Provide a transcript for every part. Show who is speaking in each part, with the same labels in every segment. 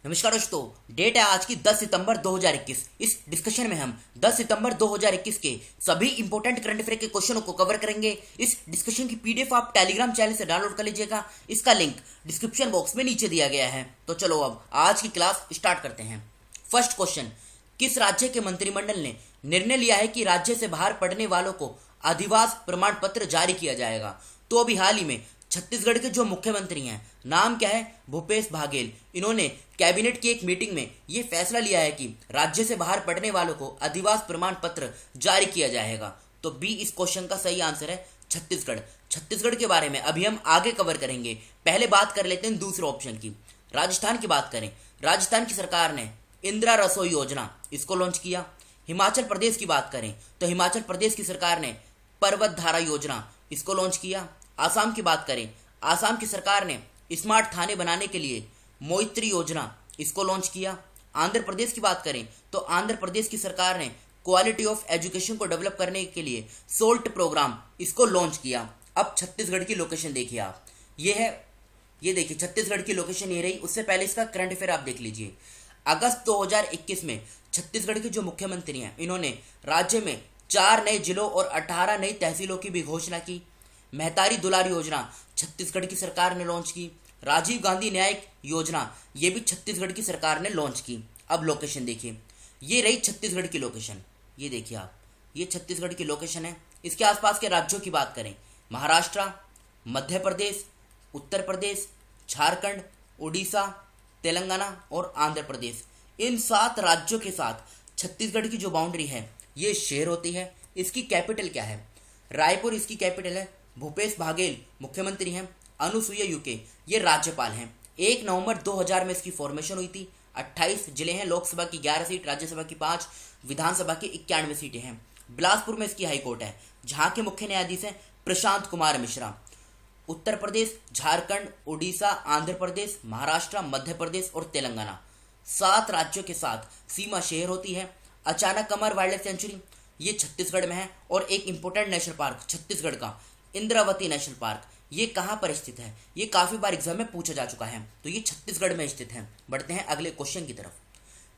Speaker 1: नमस्कार दोस्तों। डेट है आज की 10 सितंबर 2021। इस डिस्कशन में हम 10 सितंबर 2021 के सभी इंपॉर्टेंट करंट अफेयर के क्वेश्चनों को कवर करेंगे। इस डिस्कशन की पीडीएफ आप टेलीग्राम चैनल से डाउनलोड कर लीजिएगा। इसका लिंक डिस्क्रिप्शन बॉक्स में नीचे दिया गया है। तो चलो अब आज की क्लास स्टार्ट करते हैं। फर्स्ट क्वेश्चन, किस राज्य के मंत्रिमंडल ने निर्णय लिया है कि राज्य से बाहर पढ़ने वालों को अधिवास प्रमाण पत्र जारी किया जाएगा? तो अभी हाल ही में छत्तीसगढ़ के जो मुख्यमंत्री हैं, नाम क्या है? भूपेश बघेल। इन्होंने कैबिनेट की एक मीटिंग में ये फैसला लिया है कि राज्य से बाहर पढ़ने वालों को अधिवास प्रमाण पत्र जारी किया जाएगा। तो बी इस क्वेश्चन का सही आंसर है छत्तीसगढ़। छत्तीसगढ़ के बारे में अभी हम आगे कवर करेंगे। पहले बात कर लेते हैं दूसरे ऑप्शन की। राजस्थान की बात करें, राजस्थान की सरकार ने इंदिरा रसोई योजना इसको लॉन्च किया। हिमाचल प्रदेश की बात करें तो हिमाचल प्रदेश की सरकार ने पर्वत धारा योजना इसको लॉन्च किया। आसाम की बात करें, आसाम की सरकार ने स्मार्ट थाने बनाने के लिए मोइत्री योजना इसको लॉन्च किया। आंध्र प्रदेश की बात करें तो आंध्र प्रदेश की सरकार ने क्वालिटी ऑफ एजुकेशन को डेवलप करने के लिए सोल्ट प्रोग्राम इसको लॉन्च किया। अब छत्तीसगढ़ की लोकेशन देखिए आप, ये देखिए छत्तीसगढ़ की लोकेशन ये रही। उससे पहले इसका करंट अफेयर आप देख लीजिए। अगस्त 2021 में छत्तीसगढ़ के जो मुख्यमंत्री हैं, इन्होंने राज्य में 4 नए जिलों और 18 नई तहसीलों की भी घोषणा की। महतारी दुलारी योजना छत्तीसगढ़ की सरकार ने लॉन्च की। राजीव गांधी न्यायिक योजना ये भी छत्तीसगढ़ की सरकार ने लॉन्च की। अब लोकेशन देखिए, ये रही छत्तीसगढ़ की लोकेशन। ये देखिए आप, ये छत्तीसगढ़ की लोकेशन है। इसके आसपास के राज्यों की बात करें, महाराष्ट्र, मध्य प्रदेश, उत्तर प्रदेश, झारखंड, उड़ीसा, तेलंगाना और आंध्र प्रदेश। इन 7 राज्यों के साथ छत्तीसगढ़ की जो बाउंड्री है ये शेयर होती है। इसकी कैपिटल क्या है? रायपुर इसकी कैपिटल है। भूपेश बघेल मुख्यमंत्री हैं। अनुसुईया उइके ये राज्यपाल हैं। 1 नवंबर 2000 में इसकी फॉर्मेशन हुई थी। 28 जिले हैं, लोकसभा की 11 सीट, राज्यसभा की 5, विधानसभा की 91 सीटें हैं। बिलासपुर में इसकी हाईकोर्ट है, जहां के मुख्य न्यायाधीश हैं प्रशांत कुमार मिश्रा। उत्तर प्रदेश, झारखंड, उड़ीसा, आंध्र प्रदेश, महाराष्ट्र, मध्य प्रदेश और तेलंगाना, 7 राज्यों के साथ सीमा शेयर होती है। अचानक कमर वाइल्ड लाइफ सेंचुरी ये छत्तीसगढ़ में है। और एक इंपॉर्टेंट नेशनल पार्क छत्तीसगढ़ का, इंद्रावती नेशनल पार्क, ये कहाँ पर स्थित है? ये काफी बार एग्जाम में पूछा जा चुका है। तो ये छत्तीसगढ़ में स्थित है। बढ़ते हैं अगले क्वेश्चन की तरफ।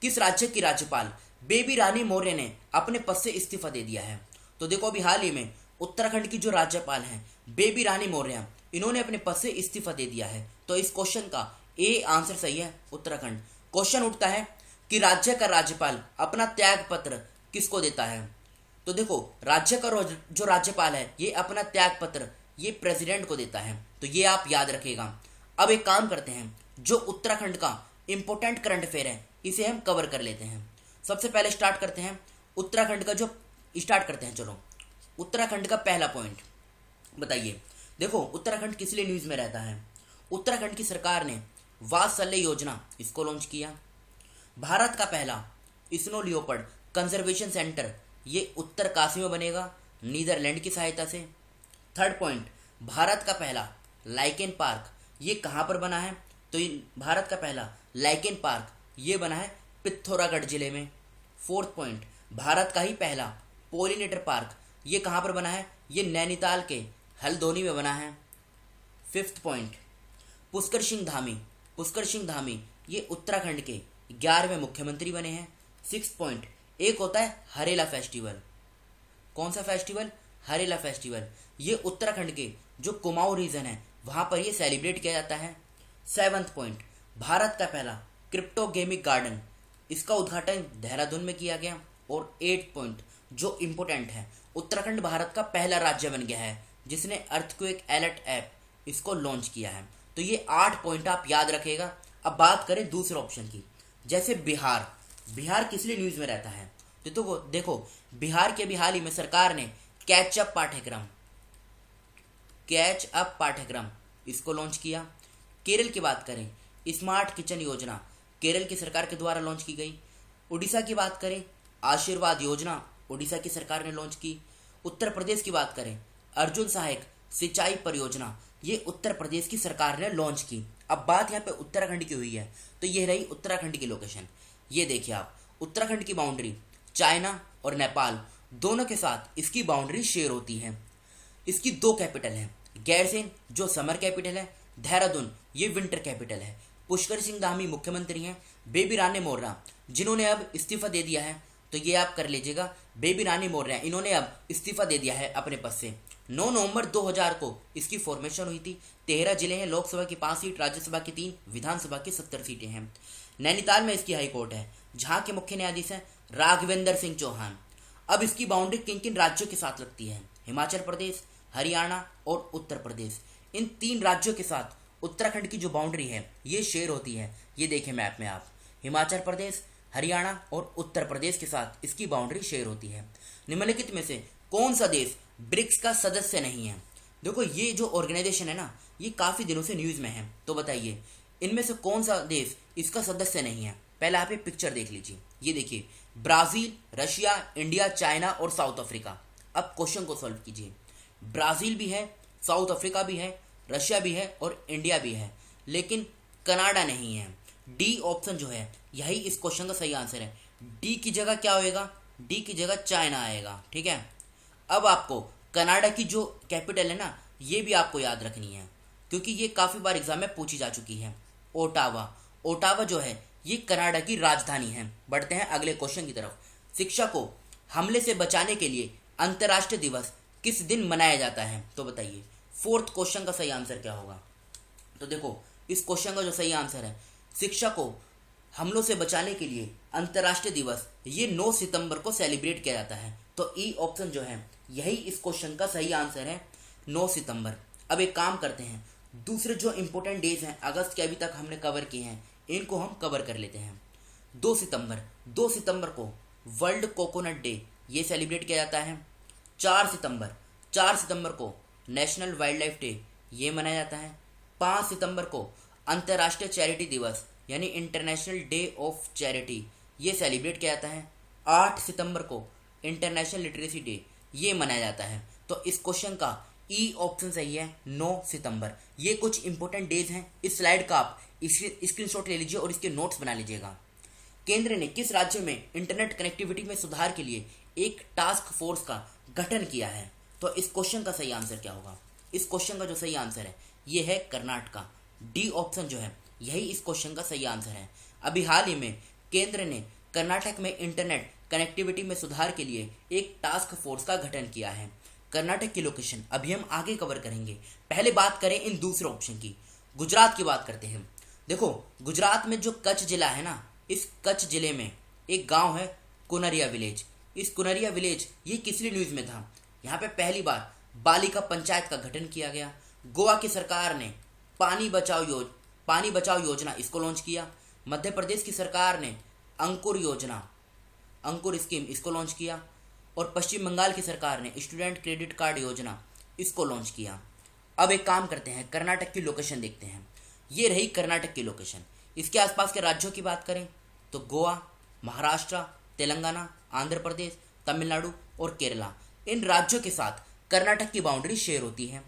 Speaker 1: किस राज्य की राज्यपाल बेबी रानी मौर्य ने अपने पद से इस्तीफा दे दिया है? तो देखो अभी हाल ही में उत्तराखंड की जो राज्यपाल हैं बेबी रानी मौर्य, इन्होंने अपने पद से इस्तीफा दे दिया है। तो इस क्वेश्चन का ए आंसर सही है, उत्तराखंड। क्वेश्चन उठता है कि राज्य का राज्यपाल अपना त्याग पत्र किसको देता है? तो देखो राज्य का जो राज्यपाल है ये अपना त्याग पत्र ये प्रेसिडेंट को देता है। तो ये आप याद रखिएगा। अब एक काम करते हैं, जो उत्तराखंड का इंपॉर्टेंट करंट अफेयर है इसे हम कवर कर लेते हैं। सबसे पहले स्टार्ट करते हैं उत्तराखंड का, जो स्टार्ट करते हैं। चलो उत्तराखंड का पहला पॉइंट बताइए। देखो उत्तराखंड किस लिए न्यूज में रहता है? उत्तराखंड की सरकार ने वात्सल्य योजना इसको लॉन्च किया। भारत का पहला स्नो लियोपर्ड कंजर्वेशन सेंटर ये उत्तरकाशी में बनेगा, नीदरलैंड की सहायता से। थर्ड पॉइंट, भारत का पहला लाइकेन पार्क ये कहाँ पर बना है? तो ये भारत का पहला लाइकेन पार्क ये बना है पिथौरागढ़ जिले में। फोर्थ पॉइंट, भारत का ही पहला पोलिनेटर पार्क ये कहाँ पर बना है? ये नैनीताल के हल्द्वानी में बना है। फिफ्थ पॉइंट, पुष्कर सिंह धामी ये उत्तराखंड के 11वें मुख्यमंत्री बने हैं। सिक्स पॉइंट, एक होता है हरेला फेस्टिवल। कौन सा फेस्टिवल? हरेला फेस्टिवल। ये उत्तराखंड के जो कुमाऊं रीजन है वहां पर ये सेलिब्रेट किया जाता है। सेवंथ पॉइंट, भारत का पहला क्रिप्टो गेमिक गार्डन इसका उद्घाटन देहरादून में किया गया। और 8 पॉइंट जो इम्पोर्टेंट है, उत्तराखंड भारत का पहला राज्य बन गया है जिसने अर्थक्वेक अलर्ट ऐप इसको लॉन्च किया है। तो ये 8 पॉइंट आप याद रखेगा। अब बात करें दूसरे ऑप्शन की, जैसे बिहार किस लिए न्यूज में रहता है? तो देखो बिहार के भी हाल ही में सरकार ने कैच अप पाठ्यक्रम इसको लॉन्च किया। केरल की बात करें, स्मार्ट किचन योजना केरल की सरकार के द्वारा लॉन्च की गई। उड़ीसा की बात करें, आशीर्वाद योजना उड़ीसा की सरकार ने लॉन्च की। उत्तर प्रदेश की बात करें, अर्जुन सहायक सिंचाई परियोजना ये उत्तर प्रदेश की सरकार ने लॉन्च की। अब बात यहाँ पे उत्तराखंड की हुई है, तो ये रही उत्तराखंड की लोकेशन। ये देखिए आप, उत्तराखंड की बाउंड्री चाइना और नेपाल दोनों के साथ इसकी बाउंड्री शेयर होती है। इसकी 2 कैपिटल हैं, गैरसैंण जो समर कैपिटल है, देहरादून ये विंटर कैपिटल है। पुष्कर सिंह धामी मुख्यमंत्री हैं, बेबी रानी मौर्य जिन्होंने अब इस्तीफा दे दिया है, तो ये आप कर लीजिएगा, बेबी रानी मौर्य इन्होंने अब इस्तीफा दे दिया है अपने पद से। 9 नवंबर 2000 को इसकी फॉर्मेशन हुई थी। 13 जिले हैं, लोकसभा की 5 सीट, राज्यसभा की 3, विधानसभा की 70 सीटें हैं। नैनीताल में इसकी हाई कोर्ट है, जहां के मुख्य न्यायाधीश हैं राघवेंद्र सिंह चौहान। अब इसकी बाउंड्री किन किन राज्यों के साथ लगती है? हिमाचल प्रदेश, हरियाणा और उत्तर प्रदेश। इन 3 राज्यों के साथ उत्तराखंड की जो बाउंड्री है ये शेयर होती है। ये देखें मैप में आप, हिमाचल प्रदेश, हरियाणा और उत्तर प्रदेश के साथ इसकी बाउंड्री शेयर होती है। निम्नलिखित में से कौन सा देश ब्रिक्स का सदस्य नहीं है? देखो ये जो ऑर्गेनाइजेशन है ना, ये काफी दिनों से न्यूज में है, तो बताइए इनमें से कौन सा देश इसका सदस्य नहीं है? पहले आप ये पिक्चर देख लीजिए, ये देखिए, ब्राजील, रशिया, इंडिया, चाइना और साउथ अफ्रीका। अब क्वेश्चन को सॉल्व कीजिए। ब्राजील भी है, साउथ अफ्रीका भी है, रशिया भी है और इंडिया भी है, लेकिन कनाडा नहीं है। डी ऑप्शन जो है यही इस क्वेश्चन का सही आंसर है। डी की जगह क्या होएगा? डी की जगह चाइना आएगा, ठीक है। अब आपको कनाडा की जो कैपिटल है ना, ये भी आपको याद रखनी है, क्योंकि ये काफी बार एग्जाम में पूछी जा चुकी है। ओटावा, ओटावा जो है ये कनाडा की राजधानी है। बढ़ते हैं अगले क्वेश्चन की तरफ। शिक्षा को हमले से बचाने के लिए अंतर्राष्ट्रीय दिवस किस दिन मनाया जाता है? तो बताइए 4th क्वेश्चन का सही आंसर क्या होगा? तो देखो इस क्वेश्चन का जो सही आंसर है, शिक्षा को हमलों से बचाने के लिए अंतर्राष्ट्रीय दिवस ये 9 सितंबर को सेलिब्रेट किया जाता है। तो ई ऑप्शन जो है यही इस क्वेश्चन का सही आंसर है, 9 सितंबर। अब एक काम करते हैं, दूसरे जो इंपॉर्टेंट डेज हैं अगस्त के अभी तक हमने कवर किए हैं, इनको हम कवर कर लेते हैं। 2 सितंबर को वर्ल्ड कोकोनट डे ये सेलिब्रेट किया जाता है। 4 सितंबर को नेशनल वाइल्ड लाइफ डे ये मनाया जाता है। 5 सितंबर को अंतर्राष्ट्रीय चैरिटी दिवस यानी इंटरनेशनल डे ऑफ चैरिटी ये सेलिब्रेट किया जाता है। 8 सितंबर को इंटरनेशनल लिटरेसी डे ये मनाया जाता है। तो इस क्वेश्चन का ई ऑप्शन सही है, 9 सितंबर। ये कुछ इंपॉर्टेंट डेज हैं। इस स्लाइड का आप स्क्रीनशॉट ले लीजिए और इसके नोट्स बना लीजिएगा। केंद्र ने किस राज्य में इंटरनेट कनेक्टिविटी में सुधार के लिए एक टास्क फोर्स का गठन किया है? तो इस क्वेश्चन का सही आंसर क्या होगा? इस क्वेश्चन का जो सही आंसर है ये है कर्नाटका। डी ऑप्शन जो है यही इस क्वेश्चन का सही आंसर है। अभी हाल ही में केंद्र ने कर्नाटक में इंटरनेट कनेक्टिविटी में सुधार के लिए एक टास्क फोर्स का गठन किया है। कर्नाटक की लोकेशन अभी हम आगे कवर करेंगे। पहले बात करें इन दूसरे ऑप्शन की, गुजरात की बात करते हैं। देखो गुजरात में जो कच्छ जिला है ना, इस कच्छ जिले में एक गांव है कुनरिया विलेज। इस कुनरिया विलेज ये किस लिए न्यूज में था? यहाँ पे पहली बार बालिका पंचायत का गठन किया गया। गोवा की सरकार ने पानी बचाओ योजना इसको लॉन्च किया। मध्य प्रदेश की सरकार ने अंकुर स्कीम इसको लॉन्च किया और पश्चिम बंगाल की सरकार ने स्टूडेंट क्रेडिट कार्ड योजना इसको लॉन्च किया। अब एक काम करते हैं, कर्नाटक की लोकेशन देखते हैं। ये रही कर्नाटक की लोकेशन। इसके आसपास के राज्यों की बात करें तो गोवा, महाराष्ट्र, तेलंगाना, आंध्र प्रदेश, तमिलनाडु और केरला, इन राज्यों के साथ कर्नाटक की बाउंड्री शेयर होती है।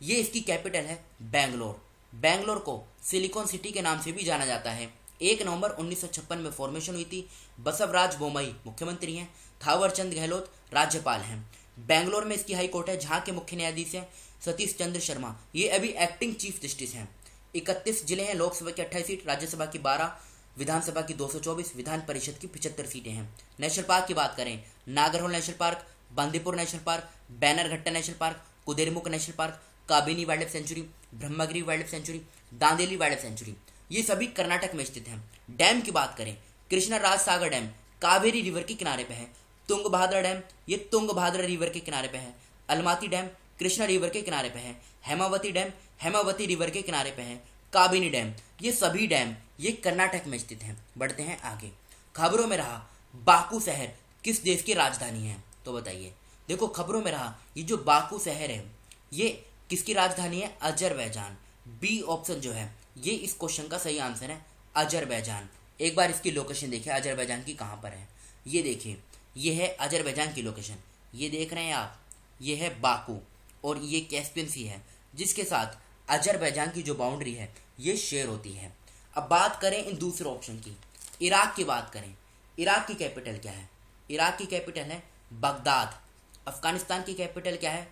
Speaker 1: ये इसकी कैपिटल है बैंगलोर। बैंगलोर को सिलिकॉन सिटी के नाम से भी जाना जाता है। 1 नवंबर 1956 में फॉर्मेशन हुई थी। बसवराज बोमई मुख्यमंत्री हैं, थावरचंद गहलोत राज्यपाल हैं। बैंगलोर में इसकी हाई कोर्ट है, जहां के मुख्य न्यायाधीश हैं सतीश चंद्र शर्मा। ये अभी एक्टिंग चीफ जस्टिस हैं। 31 जिले हैं, लोकसभा की 28 सीट, राज्यसभा की 12, विधानसभा की 224, विधान परिषद की 75 सीटें हैं। नेशनल पार्क की बात करें, Nagarhole national park, Bandipur national park, Bannerghatta national park, Kudremukh national park, Kabini wild life sanctuary, Brahmagiri wild life sanctuary, Dandeli wild life sanctuary, ये सभी कर्नाटक में स्थित हैं। डैम की बात करें, कृष्णा राज सागर डैम कावेरी रिवर के किनारे पे है। तुंगभद्रा डैम ये तुंगभद्रा रिवर के किनारे पे है। अलमाती डैम कृष्णा रिवर के किनारे पे है। हेमावती डैम हेमावती रिवर के किनारे पे है। काबिनी डैम ये सभी डैम ये कर्नाटक में स्थित हैं। बढ़ते हैं आगे। खबरों में रहा बाकू शहर किस देश की राजधानी है? तो बताइए। देखो खबरों में रहा ये जो बाकू शहर है ये किसकी राजधानी है? अजरबैजान। बी ऑप्शन जो है ये इस क्वेश्चन का सही आंसर है, अजरबैजान। एक बार इसकी लोकेशन देखिए अजरबैजान की कहाँ पर है। ये देखिए ये है अजरबैजान की लोकेशन। ये देख रहे हैं आप, ये है बाकू और ये कैस्पियन सी है, जिसके साथ अजरबैजान की जो बाउंड्री है ये शेयर होती है। अब बात करें इन दूसरे ऑप्शन की, इराक की बात करें। इराक की कैपिटल क्या है? इराक की कैपिटल है बगदाद। अफगानिस्तान की कैपिटल क्या है?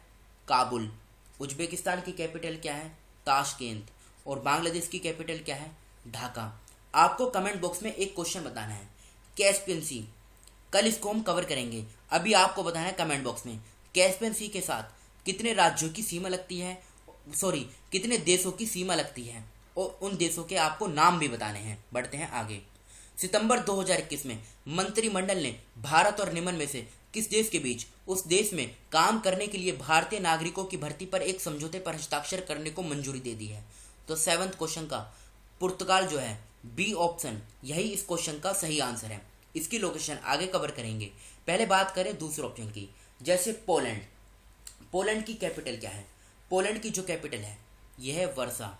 Speaker 1: काबुल। उज्बेकिस्तान की कैपिटल क्या है? ताशकेंत। और बांग्लादेश की कैपिटल क्या है? ढाका। आपको कमेंट बॉक्स में एक क्वेश्चन बताना है, कैस्पियन सी, कल इसको हम कवर करेंगे। अभी आपको बताना है कमेंट बॉक्स में कैस्पियन सी के साथ कितने राज्यों की सीमा लगती है, सॉरी कितने देशों की सीमा लगती है, और उन देशों के आपको नाम भी बताने हैं। बढ़ते हैं आगे। सितंबर 2021 में मंत्रिमंडल ने भारत और निमन में से किस देश के बीच उस देश में काम करने के लिए भारतीय नागरिकों की भर्ती पर एक समझौते पर हस्ताक्षर करने को मंजूरी दे दी है? तो 7th क्वेश्चन का पुर्तगाल जो है, बी ऑप्शन यही इस क्वेश्चन का सही आंसर है। इसकी लोकेशन आगे कवर करेंगे। पहले बात करें दूसरे ऑप्शन की, जैसे पोलैंड। पोलैंड की कैपिटल क्या है? पोलैंड की जो कैपिटल है यह है वर्सा।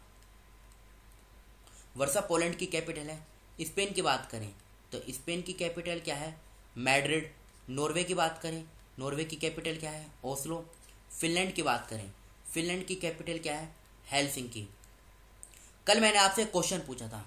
Speaker 1: वर्सा पोलैंड की कैपिटल है। स्पेन की बात करें तो स्पेन की कैपिटल क्या है? मैड्रिड। नॉर्वे की बात करें, नॉर्वे की कैपिटल क्या है? ओस्लो। फिनलैंड की बात करें, फिनलैंड की कैपिटल क्या है? हेलसिंकी। कल मैंने आपसे क्वेश्चन पूछा था,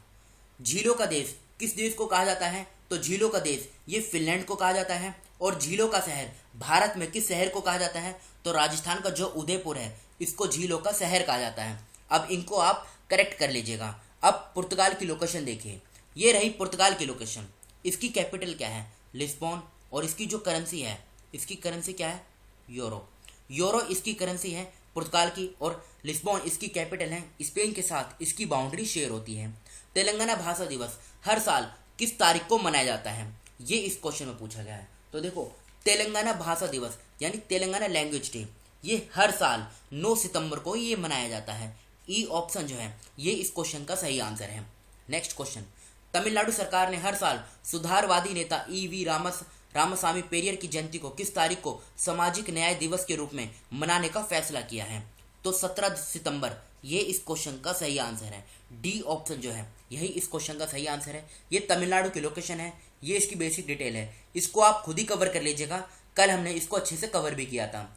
Speaker 1: झीलों का देश किस देश को कहा जाता है? तो झीलों का देश ये फिनलैंड को कहा जाता है। और झीलों का शहर भारत में किस शहर को कहा जाता है? तो राजस्थान का जो उदयपुर है इसको झीलों का शहर कहा जाता है। अब इनको आप करेक्ट कर लीजिएगा। अब पुर्तगाल की लोकेशन देखिए, ये रही पुर्तगाल की लोकेशन। इसकी कैपिटल क्या है? लिस्बॉन। और इसकी जो करेंसी है, इसकी करेंसी क्या है? यूरो। यूरो इसकी करेंसी है पुर्तगाल की, और लिस्बॉन इसकी कैपिटल है। स्पेन के साथ इसकी बाउंड्री शेयर होती है। तेलंगाना भाषा दिवस हर साल किस तारीख को मनाया जाता है? ये इस क्वेश्चन में पूछा गया है। तो देखो, तेलंगाना भाषा दिवस यानी तेलंगाना लैंग्वेज डे ये हर साल 9 सितंबर को ये मनाया जाता है। ई ऑप्शन जो है ये इस क्वेश्चन का सही आंसर है। नेक्स्ट क्वेश्चन, तमिलनाडु सरकार ने हर साल सुधारवादी नेता ई.वी. रामासामी पेरियर की जयंती को किस तारीख को सामाजिक न्याय दिवस के रूप में मनाने का फैसला किया है? तो 17 सितंबर ये इस क्वेश्चन का सही आंसर है। डी ऑप्शन जो है यही इस क्वेश्चन का सही आंसर है। ये तमिलनाडु की लोकेशन है, ये इसकी बेसिक डिटेल है, इसको आप खुद ही कवर कर लीजिएगा। कल हमने इसको अच्छे से कवर भी किया था।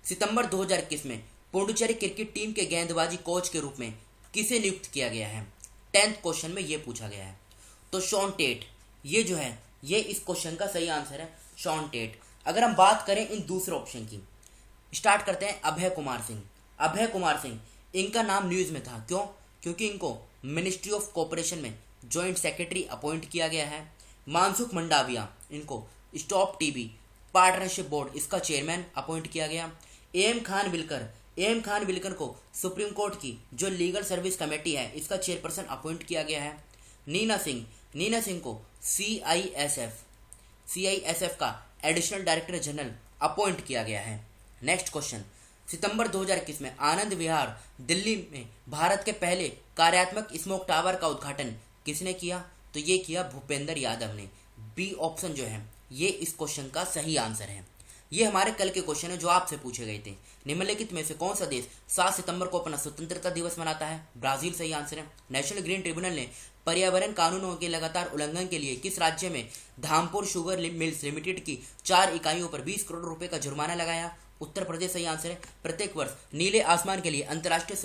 Speaker 1: सितंबर 2021 में पुडुचेरी क्रिकेट टीम के गेंदबाजी कोच के रूप में किसे नियुक्त किया गया है? 10th क्वेश्चन में ये पूछा गया है। तो शॉन टेट ये जो है ये इस क्वेश्चन का सही आंसर है, शॉन टेट। अगर हम बात करें इन दूसरे ऑप्शन की, स्टार्ट करते हैं अभय कुमार सिंह। अभय कुमार सिंह इनका नाम न्यूज़ में था, क्यों? क्योंकि इनको मिनिस्ट्री ऑफ कोऑपरेशन में जॉइंट सेक्रेटरी अपॉइंट किया गया है। मानसुख मंडाविया इनको स्टॉप टीबी पार्टनरशिप बोर्ड इसका चेयरमैन अपॉइंट किया गया। एम खान विल्कर को सुप्रीम कोर्ट की जो लीगल सर्विस कमेटी है इसका चेयरपर्सन अपॉइंट किया गया है। नीना सिंह को सीआईएसएफ का एडिशनल डायरेक्टर जनरल अपॉइंट किया गया है। नेक्स्ट क्वेश्चन, सितंबर 2021 में आनंद विहार दिल्ली में भारत के पहले कार्यात्मक स्मोक टावर का उद्घाटन किसने किया? तो ये किया भूपेंद्र यादव ने। बी ऑप्शन जो है ये इस क्वेश्चन का सही आंसर है। ये हमारे कल के क्वेश्चन है जो आपसे पूछे गए थे। निम्नलिखित में से कौन सा देश 7 सितंबर को अपना स्वतंत्रता दिवस मनाता है? ब्राजील सही आंसर है। नेशनल ग्रीन ट्रिब्यूनल ने पर्यावरण कानूनों के लगातार उल्लंघन के लिए किस राज्य में धामपुर शुगर मिल्स लिमिटेड की 4 इकाइयों पर 20 करोड़ रुपए का जुर्माना लगाया? उत्तर प्रदेश सही आंसर है। प्रत्येक वर्ष नीले आसमान के लिए अंतर्राष्ट्रीय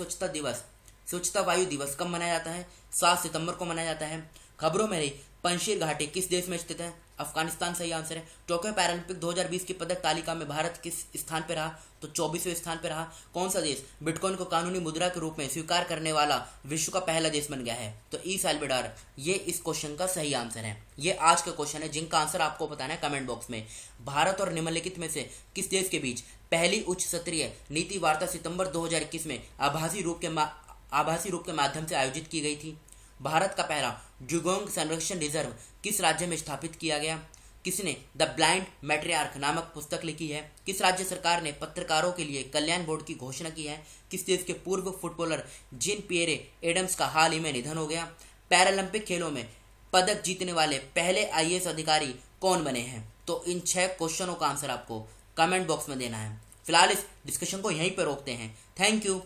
Speaker 1: स्वच्छता वायु दिवस कब मनाया जाता है? 7 सितंबर को मनाया जाता है। खबरों में रही पंजशीर घाटी किस देश में स्थित है? अफगानिस्तान सही आंसर है। टोक्यो पैरालंपिक 2020 की पदक तालिका में भारत किस स्थान पर रहा? तो 24वें स्थान पर रहा। कौन सा देश बिटकॉइन को कानूनी मुद्रा के रूप में स्वीकार करने वाला विश्व का पहला देश बन गया है? तो ई साल्वाडोर ये इस क्वेश्चन का सही आंसर है। ये आज का क्वेश्चन है जिनका आंसर आपको बताना है कमेंट बॉक्स में। भारत और निम्नलिखित में से किस देश के बीच पहली उच्च स्तरीय नीति वार्ता सितंबर 2021 में आभासी रूप के माध्यम से आयोजित की गई थी? भारत का पहला डुगोंग संरक्षण रिजर्व किस राज्य में स्थापित किया गया? किसने द ब्लाइंड मैट्रियार्क नामक पुस्तक लिखी है? किस राज्य सरकार ने पत्रकारों के लिए कल्याण बोर्ड की घोषणा की है? किस देश के पूर्व फुटबॉलर जीन पियरे एडम्स का हाल ही में निधन हो गया? पैरालंपिक खेलों में पदक जीतने वाले पहले आईएएस अधिकारी कौन बने हैं? तो इन 6 क्वेश्चनों का आंसर आपको कमेंट बॉक्स में देना है। फिलहाल इस डिस्कशन को यहीं पर रोकते हैं। Thank you.